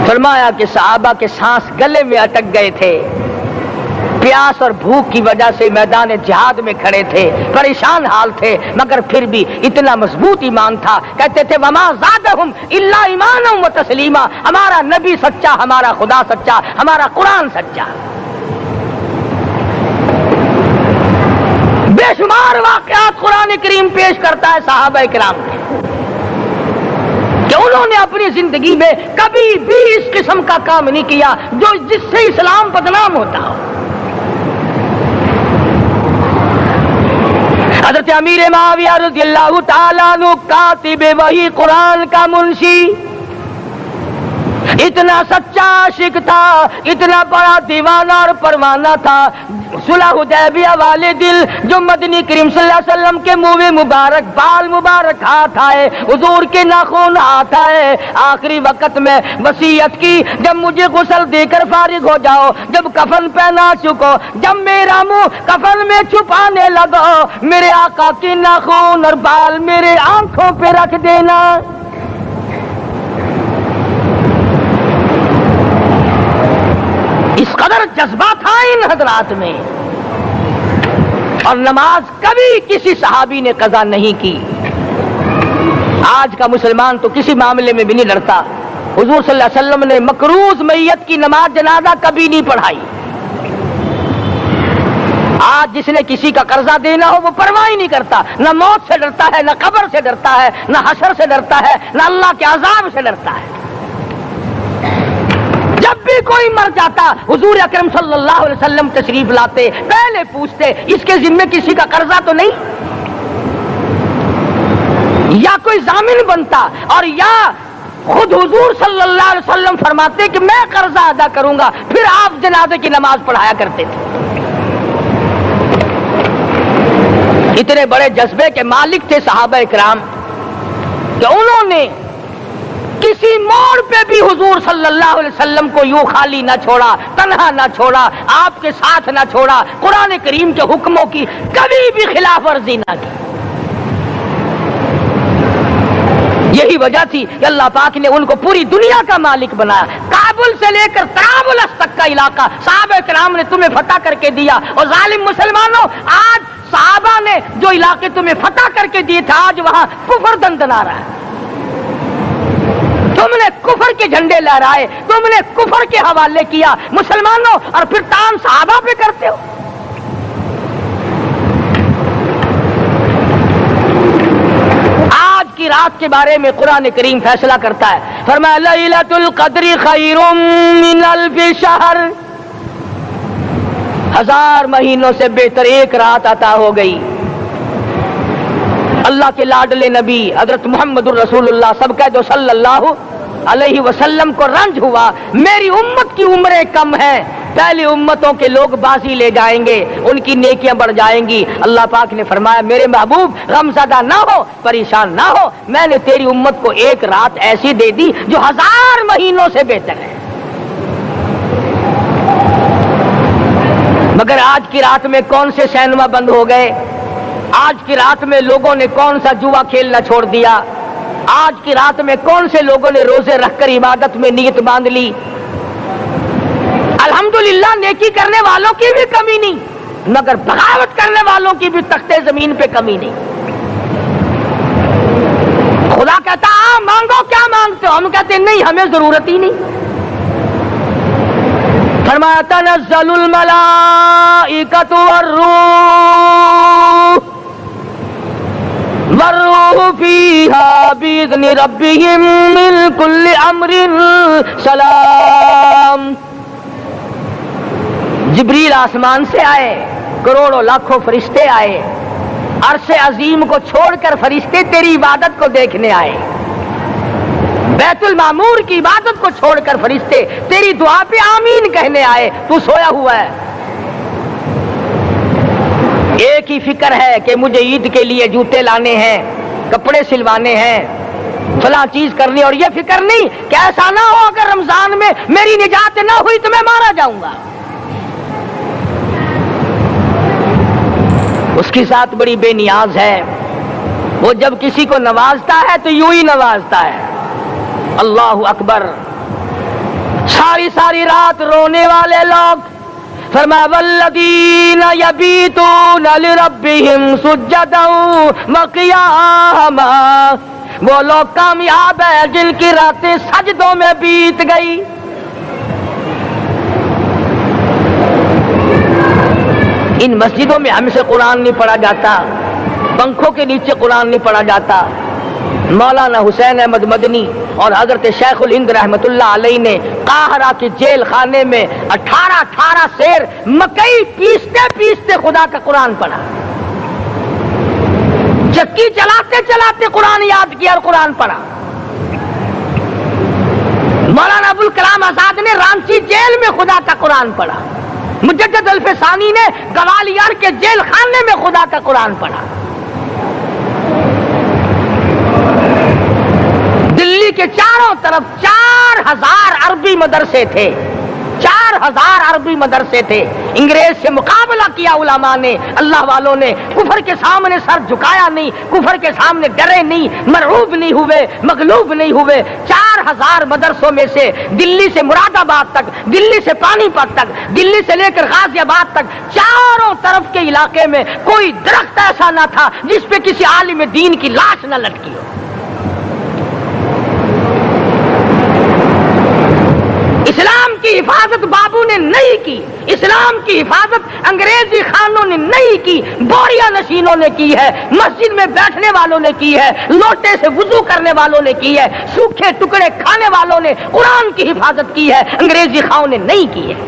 فرمایا کہ صحابہ کے سانس گلے میں اٹک گئے تھے، پیاس اور بھوک کی وجہ سے میدان جہاد میں کھڑے تھے، پریشان حال تھے، مگر پھر بھی اتنا مضبوط ایمان تھا، کہتے تھے وما زادہم الا ایمانا و تسلیما، ہمارا نبی سچا، ہمارا خدا سچا، ہمارا قرآن سچا۔ بے شمار واقعات قرآن کریم پیش کرتا ہے صحابہ کرام کے کہ انہوں نے اپنی زندگی میں کبھی بھی اس قسم کا کام نہیں کیا جس سے اسلام بدنام ہوتا ہو۔ حضرت امیر معاویہ رضی اللہ تعالیٰ عنہ کاتب وحی قرآن کا منشی، اتنا سچا عاشق تھا، اتنا بڑا دیوانہ اور پروانہ تھا، صلح حدیبیہ والے دل جو مدنی کریم صلی اللہ علیہ وسلم کے منہ مبارک، بال مبارک ہاتھ آئے، حضور کے ناخن ہاتھ آئے، آخری وقت میں وصیت کی جب مجھے غسل دے کر فارغ ہو جاؤ، جب کفن پہنا چکو، جب میرا منہ کفن میں چھپانے لگو، میرے آقا کے ناخن اور بال میرے آنکھوں پہ رکھ دینا۔ اس قدر جذبہ تھا ان حضرات میں، اور نماز کبھی کسی صحابی نے قضا نہیں کی۔ آج کا مسلمان تو کسی معاملے میں بھی نہیں ڈرتا۔ حضور صلی اللہ علیہ وسلم نے مقروض میت کی نماز جنازہ کبھی نہیں پڑھائی۔ آج جس نے کسی کا قرضہ دینا ہو وہ پرواہ ہی نہیں کرتا، نہ موت سے ڈرتا ہے، نہ قبر سے ڈرتا ہے، نہ حشر سے ڈرتا ہے، نہ اللہ کے عذاب سے ڈرتا ہے۔ جب بھی کوئی مر جاتا حضور اکرم صلی اللہ علیہ وسلم تشریف لاتے، پہلے پوچھتے اس کے ذمے کسی کا قرضہ تو نہیں، یا کوئی ضامن بنتا، اور یا خود حضور صلی اللہ علیہ وسلم فرماتے کہ میں قرضہ ادا کروں گا، پھر آپ جنازے کی نماز پڑھایا کرتے تھے۔ اتنے بڑے جذبے کے مالک تھے صحابہ کرام کہ انہوں نے کسی موڑ پہ بھی حضور صلی اللہ علیہ وسلم کو یوں خالی نہ چھوڑا، تنہا نہ چھوڑا، آپ کے ساتھ نہ چھوڑا، قرآن کریم کے حکموں کی کبھی بھی خلاف ورزی نہ کی۔ یہی وجہ تھی کہ اللہ پاک نے ان کو پوری دنیا کا مالک بنایا۔ کابل سے لے کر طرابلس تک کا علاقہ صحابہ کرام نے تمہیں فتح کر کے دیا، اور ظالم مسلمانوں آج صحابہ نے جو علاقے تمہیں فتح کر کے دیے تھے آج وہاں کفر دندنا رہا ہے۔ تم نے کفر کے جھنڈے لہرائے، تم نے کفر کے حوالے کیا مسلمانوں، اور پھر تان صحابہ پہ کرتے ہو۔ آج کی رات کے بارے میں قرآن کریم فیصلہ کرتا ہے، فرمایا لیلۃ القدر خیر من الف شہر، 1000 مہینوں سے بہتر ایک رات عطا ہو گئی۔ اللہ کے لاڈلے نبی حضرت محمد الرسول اللہ سب کہہ دو صلی اللہ علیہ وسلم کو رنج ہوا، میری امت کی عمریں کم ہیں، پہلی امتوں کے لوگ بازی لے جائیں گے، ان کی نیکیاں بڑھ جائیں گی۔ اللہ پاک نے فرمایا میرے محبوب غمزدہ نہ ہو، پریشان نہ ہو، میں نے تیری امت کو ایک رات ایسی دے دی جو 1000 مہینوں سے بہتر ہے۔ مگر آج کی رات میں کون سے سینما بند ہو گئے؟ آج کی رات میں لوگوں نے کون سا جوا کھیلنا چھوڑ دیا؟ آج کی رات میں کون سے لوگوں نے روزے رکھ کر عبادت میں نیت باندھ لی؟ الحمدللہ نیکی کرنے والوں کی بھی کمی نہیں، مگر بغاوت کرنے والوں کی بھی تختے زمین پہ کمی نہیں۔ خدا کہتا مانگو کیا مانگتے ہو؟ ہم کہتے نہیں ہمیں ضرورت ہی نہیں۔ فرمایا تنزل الملائکۃ والروح فیہا بإذن ربہم من کل امر سلام۔ جبریل آسمان سے آئے، کروڑوں لاکھوں فرشتے آئے، عرش عظیم کو چھوڑ کر فرشتے تیری عبادت کو دیکھنے آئے، بیت المعمور کی عبادت کو چھوڑ کر فرشتے تیری دعا پہ آمین کہنے آئے، تو سویا ہوا ہے۔ ایک ہی فکر ہے کہ مجھے عید کے لیے جوتے لانے ہیں، کپڑے سلوانے ہیں، فلاں چیز کرنی، اور یہ فکر نہیں کہ ایسا نہ ہو اگر رمضان میں میری نجات نہ ہوئی تو میں مارا جاؤں گا۔ اس کی ذات بڑی بے نیاز ہے، وہ جب کسی کو نوازتا ہے تو یوں ہی نوازتا ہے۔ اللہ اکبر۔ ساری ساری رات رونے والے لوگ، فرمایا والذین یبیتون لربہم سجدا وقیاما، وہ لوگ کامیاب ہیں جن کی راتیں سجدوں میں بیت گئی۔ ان مسجدوں میں ہم سے قرآن نہیں پڑھا جاتا، پنکھوں کے نیچے قرآن نہیں پڑھا جاتا۔ مولانا حسین احمد مدنی اور حضرت شیخ الہند رحمت اللہ علیہ نے قاہرہ کے جیل خانے میں 18 سیر مکئی پیستے پیستے خدا کا قرآن پڑھا، چکی چلاتے چلاتے قرآن یاد کیا اور قرآن پڑھا۔ مولانا ابوالکلام آزاد نے رانچی جیل میں خدا کا قرآن پڑھا، مجدد الفسانی نے گوالیار کے جیل خانے میں خدا کا قرآن پڑھا۔ دلی کے چاروں طرف 4000 عربی مدرسے تھے، 4000 عربی مدرسے تھے۔ انگریز سے مقابلہ کیا علماء نے، اللہ والوں نے، کفر کے سامنے سر جھکایا نہیں، کفر کے سامنے ڈرے نہیں، مرعوب نہیں ہوئے، مغلوب نہیں ہوئے۔ 4000 مدرسوں میں سے دلی سے مراد آباد تک، دلی سے پانی پت تک، دلی سے لے کر غازی آباد تک، چاروں طرف کے علاقے میں کوئی درخت ایسا نہ تھا جس پہ کسی عالم دین کی لاش نہ لٹکی ہو۔ اسلام کی حفاظت بابو نے نہیں کی، اسلام کی حفاظت انگریزی خانوں نے نہیں کی، بوریا نشینوں نے کی ہے، مسجد میں بیٹھنے والوں نے کی ہے، لوٹے سے وضو کرنے والوں نے کی ہے، سوکھے ٹکڑے کھانے والوں نے قرآن کی حفاظت کی ہے، انگریزی خانوں نے نہیں کی ہے۔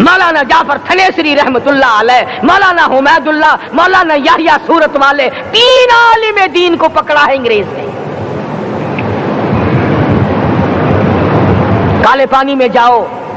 مولانا جعفر تھنیسری رحمت اللہ علیہ، مولانا حمید اللہ، مولانا یحییٰ صورت والے، 3 عالم دین کو پکڑا ہے انگریز نے۔ کالے پانی میں جاؤ،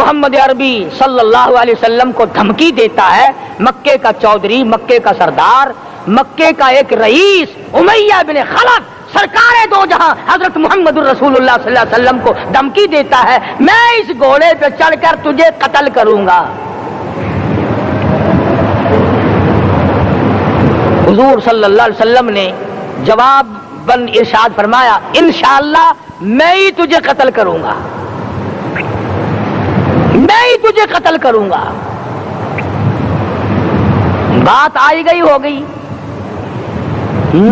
محمد عربی صلی اللہ علیہ وسلم کو دھمکی دیتا ہے، مکے کا چودھری، مکے کا سردار، مکے کا ایک رئیس امیہ بن خلف سرکار دو جہاں حضرت محمد الرسول اللہ صلی اللہ علیہ وسلم کو دھمکی دیتا ہے، میں اس گھوڑے پہ چڑھ کر تجھے قتل کروں گا۔ حضور صلی اللہ علیہ وسلم نے جواب بن ارشاد فرمایا، انشاءاللہ میں ہی تجھے قتل کروں گا، میں ہی تجھے قتل کروں گا۔ بات آئی گئی ہو گئی۔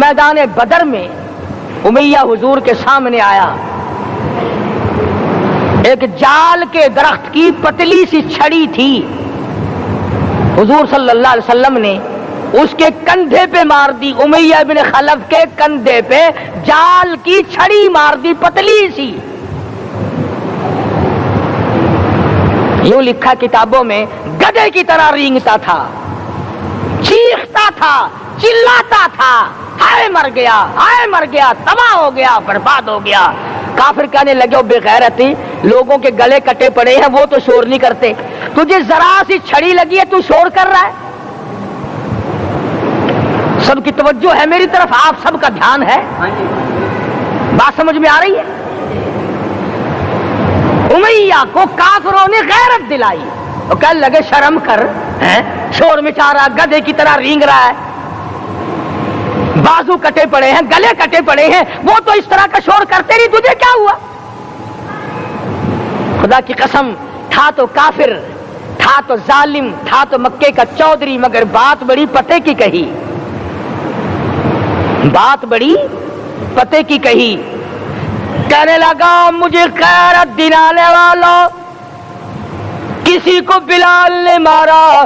میدان بدر میں امیہ حضور کے سامنے آیا، ایک جال کے درخت کی پتلی سی چھڑی تھی، حضور صلی اللہ علیہ وسلم نے اس کے کندھے پہ مار دی، امیہ بن خلف کے کندھے پہ جال کی چھڑی مار دی پتلی سی۔ یوں لکھا کتابوں میں، گدھے کی طرح رینگتا تھا، چیختا تھا، چلاتا تھا، ہائے مر گیا، ہائے مر گیا، تباہ ہو گیا، برباد ہو گیا۔ کافر کہنے لگے، وہ بے غیرتی، لوگوں کے گلے کٹے پڑے ہیں، وہ تو شور نہیں کرتے، تجھے ذرا سی چھڑی لگی ہے تو شور کر رہا ہے۔ سب کی توجہ ہے میری طرف، آپ سب کا دھیان ہے، بات سمجھ میں آ رہی ہے؟ امیہ کو کافروں نے غیرت دلائی، وہ کہنے لگے شرم کر، شور مچا رہا، گدھے کی طرح رینگ رہا ہے، بازو کٹے پڑے ہیں، گلے کٹے پڑے ہیں، وہ تو اس طرح کا شور کرتے نہیں، تجھے کیا ہوا؟ خدا کی قسم، تھا تو کافر، تھا تو ظالم، تھا تو مکے کا چودھری، مگر بات بڑی پتے کی کہی، بات بڑی پتے کی کہی۔ کہنے لگا، مجھے غیرت دلانے والوں، کسی کو بلال نے مارا،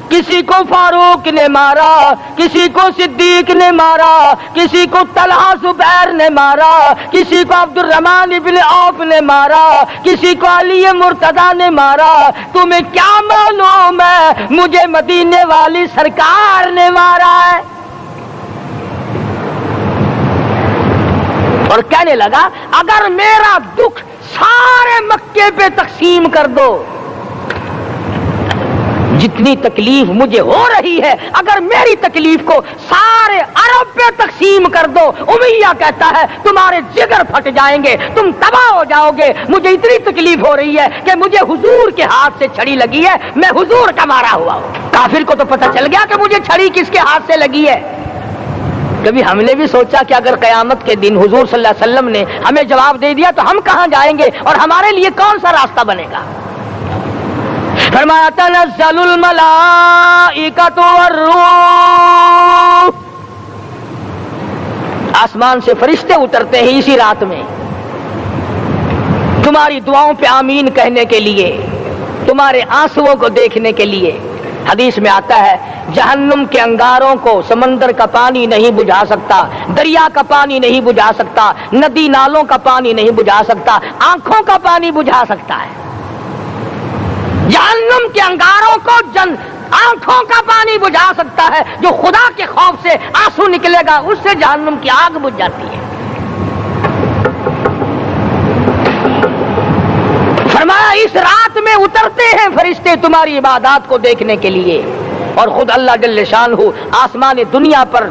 کسی کو فاروق نے مارا، کسی کو صدیق نے مارا، کسی کو طلحہ زبیر نے مارا، کسی کو عبد الرحمن ابن عوف نے مارا، کسی کو علی مرتضیٰ نے مارا، تمہیں کیا معلوم ہے مجھے مدینے والی سرکار نے مارا ہے؟ اور کہنے لگا، اگر میرا دکھ سارے مکے پہ تقسیم کر دو، جتنی تکلیف مجھے ہو رہی ہے، اگر میری تکلیف کو سارے عرب پہ تقسیم کر دو، امیہ کہتا ہے تمہارے جگر پھٹ جائیں گے، تم تباہ ہو جاؤ گے، مجھے اتنی تکلیف ہو رہی ہے کہ مجھے حضور کے ہاتھ سے چھڑی لگی ہے، میں حضور کا مارا ہوا ہوں۔ کافر کو تو پتہ چل گیا کہ مجھے چھڑی کس کے ہاتھ سے لگی ہے۔ کبھی ہم نے بھی سوچا کہ اگر قیامت کے دن حضور صلی اللہ علیہ وسلم نے ہمیں جواب دے دیا تو ہم کہاں جائیں گے اور ہمارے لیے کون سا راستہ بنے گا؟ فرمایا، تنزل الملائکۃ والروح، آسمان سے فرشتے اترتے ہیں اسی رات میں، تمہاری دعاؤں پہ آمین کہنے کے لیے، تمہارے آنسوؤں کو دیکھنے کے لیے۔ حدیث میں آتا ہے، جہنم کے انگاروں کو سمندر کا پانی نہیں بجھا سکتا، دریا کا پانی نہیں بجھا سکتا، ندی نالوں کا پانی نہیں بجھا سکتا، آنکھوں کا پانی بجھا سکتا ہے۔ جہنم کے انگاروں کو آنکھوں کا پانی بجھا سکتا ہے، جو خدا کے خوف سے آنسو نکلے گا اس سے جہنم کی آگ بجھ جاتی ہے۔ فرمایا، اس رات میں اترتے ہیں فرشتے تمہاری عبادات کو دیکھنے کے لیے، اور خود اللہ جل شانہ آسمان دنیا پر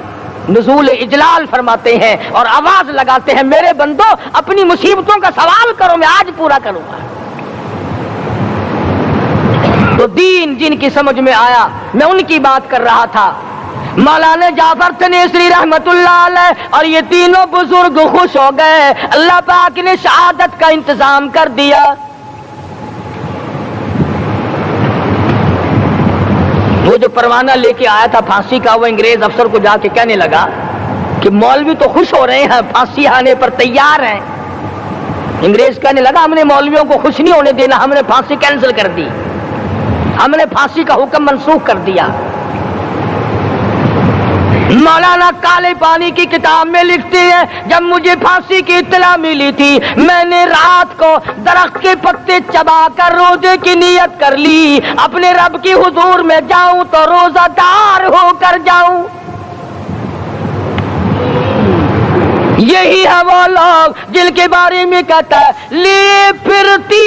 نزول اجلال فرماتے ہیں اور آواز لگاتے ہیں، میرے بندو اپنی مصیبتوں کا سوال کرو، میں آج پورا کروں گا۔ تو دین جن کی سمجھ میں آیا، میں ان کی بات کر رہا تھا، مولانا جعفر تنیسری رحمت اللہ علیہ اور یہ تینوں بزرگ خوش ہو گئے، اللہ پاک نے شہادت کا انتظام کر دیا۔ وہ جو پروانہ لے کے آیا تھا پھانسی کا، وہ انگریز افسر کو جا کے کہنے لگا کہ مولوی تو خوش ہو رہے ہیں، پھانسی آنے پر تیار ہیں۔ انگریز کہنے لگا، ہم نے مولویوں کو خوش نہیں ہونے دینا، ہم نے پھانسی کینسل کر دی، ہم نے پھانسی کا حکم منسوخ کر دیا۔ مولانا کالے پانی کی کتاب میں لکھتے ہیں، جب مجھے پھانسی کی اطلاع ملی تھی، میں نے رات کو درخت کے پتے چبا کر روزے کی نیت کر لی، اپنے رب کی حضور میں جاؤں تو روزہ دار ہو کر جاؤں۔ یہی ہے وہ لوگ جن کے بارے میں کہتا ہے، لی پھرتی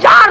4